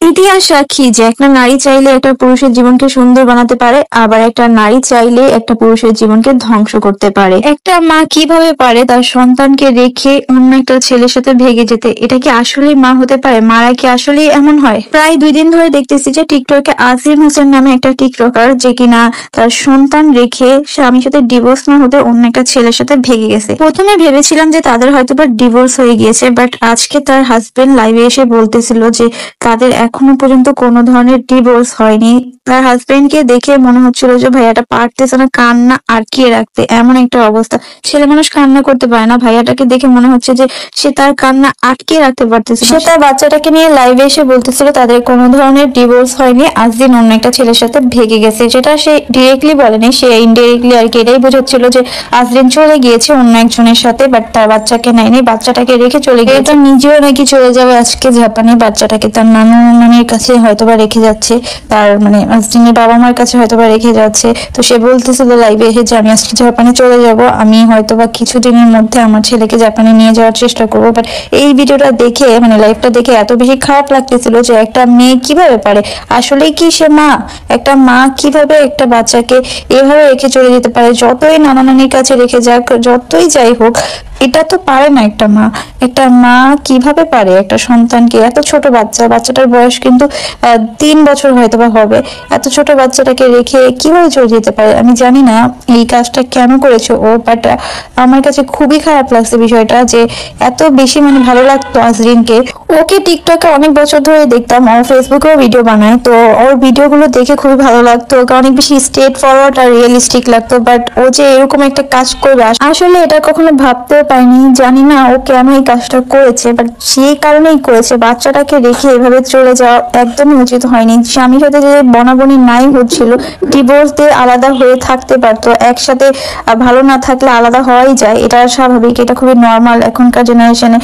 ইতিহাস সাক্ষী যে একটা নারী চাইলে একটা পুরুষের জীবনকে সুন্দর বানাতে পারে, আবার একটা নারী চাইলে একটা পুরুষের জীবনকে ধ্বংস করতে পারে। একটা মা কিভাবে পারে তার সন্তানকে রেখে অন্য একটা ছেলের সাথে ভেগে যেতে? এটা কি আসলেই মা হতে পারে? মারা কি আসলেই এমন হয়? প্রায় 2 দিন ধরে দেখতেছি যে টিকটকে আজিম হোসেন নামে একটা টিকটকার, যে কিনা তার সন্তান রেখে স্বামীর সাথে ডিভোর্স না হতে অন্য একটা ছেলের সাথে ভেগে গেছে। প্রথমে ভেবেছিলাম যে তাদের হয়তো বা ডিভোর্স হয়ে গিয়েছে, বাট আজকে তার হাজবেন্ড লাইভে এসে বলতেছিল যে তাদের এখনো পর্যন্ত কোনো ধরনের ডিভোর্স হয়নি। তার হাজবেন্ডকে দেখে মনে হচ্ছিল যে ভাইয়াটা পারতেছে না কান্না আটকিয়ে রাখতে, এমন একটা অবস্থা। ছেলে মানুষ কান্না করতে পারে না, ভাইয়াটাকে দেখে মনে হচ্ছে যে সে তার কান্না আটকিয়ে রাখতে পারতেছে। সে তার বাচ্চাটাকে নিয়ে লাইভে এসে বলতেছিল তাদের কোনো ধরনের ডিভোর্স হয়নি, আজ দিন অন্য একটা ছেলের সাথে ভেগে গেছে। যেটা সে ডিরেক্টলি বলেনি, সে ইনডিরেক্টলি আর কি এটাই বোঝাচ্ছিল যে আজদিন চলে গিয়েছে অন্য একজনের সাথে, বাট তার বাচ্চাকে নেয়নি, বাচ্চাটাকে রেখে চলে গিয়েছে। এটা নিজেও নাকি চলে যাবে আজকে জাপানে, বাচ্চাটাকে তার নানু নানির কাছে হয়তোবা রেখে যাচ্ছে, তার মানে আজদিনের বাবা মার কাছে হয়তোবা রেখে যাচ্ছে। তো সে বলতেছিল লাইভে এসে যে আমি আজকে জাপানে চলে যাব, আমি হয়তোবা কিছুদিনের মধ্যে আমার ছেলেকে জাপানে নিয়ে যাওয়ার চেষ্টা করবো। বাট এই ভিডিওটা দেখে মানে লাইভটা দেখে এত বেশি খারাপ লাগতেছিল যে একটা মেয়ে কিভাবে পারে, আসলেই কি সে মা? একটা মা কিভাবে একটা বাচ্চাকে এভাবে রেখে চলে যেতে পারে? যতই নানা নানির কাছে রেখে যাক, যতই যাই হোক, এটা তো পারে না একটা মা। একটা মা কিভাবে পারে একটা সন্তানকে, এত ছোট বাচ্চাটার বয়স কিন্তু 3 বছর হয়তো বা হবে, এত ছোট বাচ্চাটাকে রেখে কিভাবে চলে যেতে পারে? আমি জানি না এই কাজটা কেন করেছে ও, বাট আমার কাছে খুবই খারাপ লাগছে বিষয়টা, যে এত বেশি মানে ভালো লাগতো আজরিনকে। ওকে টিকটকে অনেক বছর ধরে দেখতাম, ওর ফেসবুকেও ভিডিও বানায়, তো ওর ভিডিওগুলো দেখে খুবই ভালো লাগতো, ওকে অনেক বেশি স্ট্রেট ফরওয়ার্ড আর রিয়েলিস্টিক লাগতো। বাট ও যে এরকম একটা কাজ করবে আসলে এটা কখনো ভাবতেও পারিনি। জানি না ও কেন এই কাজটা করেছে, বাট সেই কারণেই করেছে। বাচ্চাটাকে রেখে এভাবে চলে যাওয়া একদমই উচিত হয়নি। স্বামীর সাথে যে বনাবনি নাই হচ্ছিল, ডিভোর্স দিয়ে আলাদা হয়ে থাকতে পারতো, একসাথে ভালো না থাকলে আলাদা হওয়াই যায়, এটা স্বাভাবিক, এটা খুবই নর্মাল। এখনকার জেনারেশনে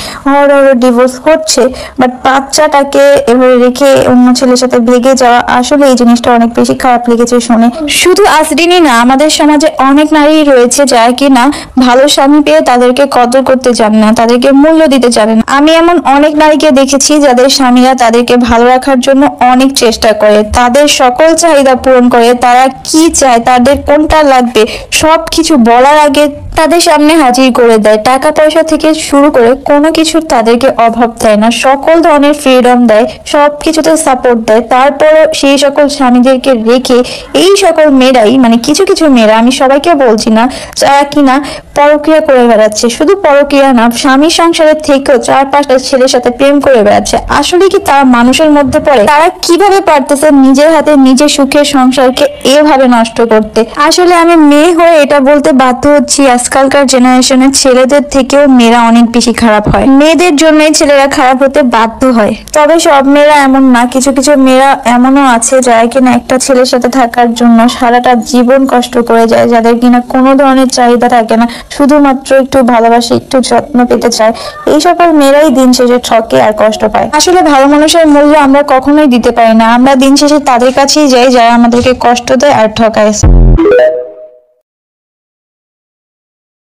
ডিভোর্স হচ্ছে, বাট বাচ্চাটাকে এভাবে রেখে অন্য ছেলের সাথে ভেগে যাওয়া, আসলে এই জিনিসটা অনেক বেশি খারাপ লেগেছে শুনে। শুধু আসরিনই না, আমাদের সমাজে অনেক নারী রয়েছে যারা কিনা ভালো স্বামী পেয়ে তাদেরকে কদর করতে জানে না, তাদেরকে মূল্য দিতে জানে না। আমি এমন অনেক নারীকে দেখেছি যাদের স্বামীরা তাদেরকে ভালো রাখার জন্য অনেক চেষ্টা করে, তাদের সকল চাহিদা পূরণ করে, তারা কি চায়, তাদের কোনটা লাগবে সবকিছু বলার আগে তাদের সামনে হাজির করে দেয়। টাকা পয়সা থেকে শুরু করে কোনো কিছু তাদেরকে অভাব দেয় না, সকল ধরনের ফ্রিডম দেয়, সবকিছুতে সাপোর্ট দেয়। তারপরও সেই সকল স্বামীদেরকে রেখে এই সকল মেয়েরাই, মানে কিছু কিছু মেয়েরা, আমি সবাইকে বলছি না, যারা কিনা পরক্রিয়া করে বেড়াচ্ছে, শুধু পরক্রিয়া না, স্বামীর সংসারের থেকেও 4-5টা ছেলের সাথে প্রেম করে বেড়াচ্ছে, আসলে কি তারা মানুষের মধ্যে পড়ে? তারা কিভাবে পারতেছে নিজের হাতে নিজের সুখের সংসারকে এভাবে নষ্ট করতে? আসলে আমি মেয়ে হয়ে এটা বলতে বাধ্য হচ্ছি, আজকালকার জেনারেশনের ছেলেদের থেকেও মেয়েরা অনেক বেশি খারাপ হয়, মেয়েদের জন্যই ছেলেরা খারাপ হতে বাধ্য হয়। তবে সব মেয়েরা এমন না, কিছু কিছু মেয়েরা এমনও আছে যারা কিনা একটা ছেলের সাথে থাকার জন্য সারাটা জীবন কষ্ট করে যায়, যাদের কিনা কোনো ধরনের চাহিদা থাকে না, শুধুমাত্র একটু ভালোবাসে, একটু যত্ন পেতে চায়। এই সকল মেয়েরাই দিন শেষে ঠকে আর কষ্ট পায়। আসলে ভালো মানুষের মূল্য আমরা কখনোই দিতে পারি না, আমরা দিন শেষে তাদের কাছেই যাই যারা আমাদেরকে কষ্ট দেয় আর ঠকায়।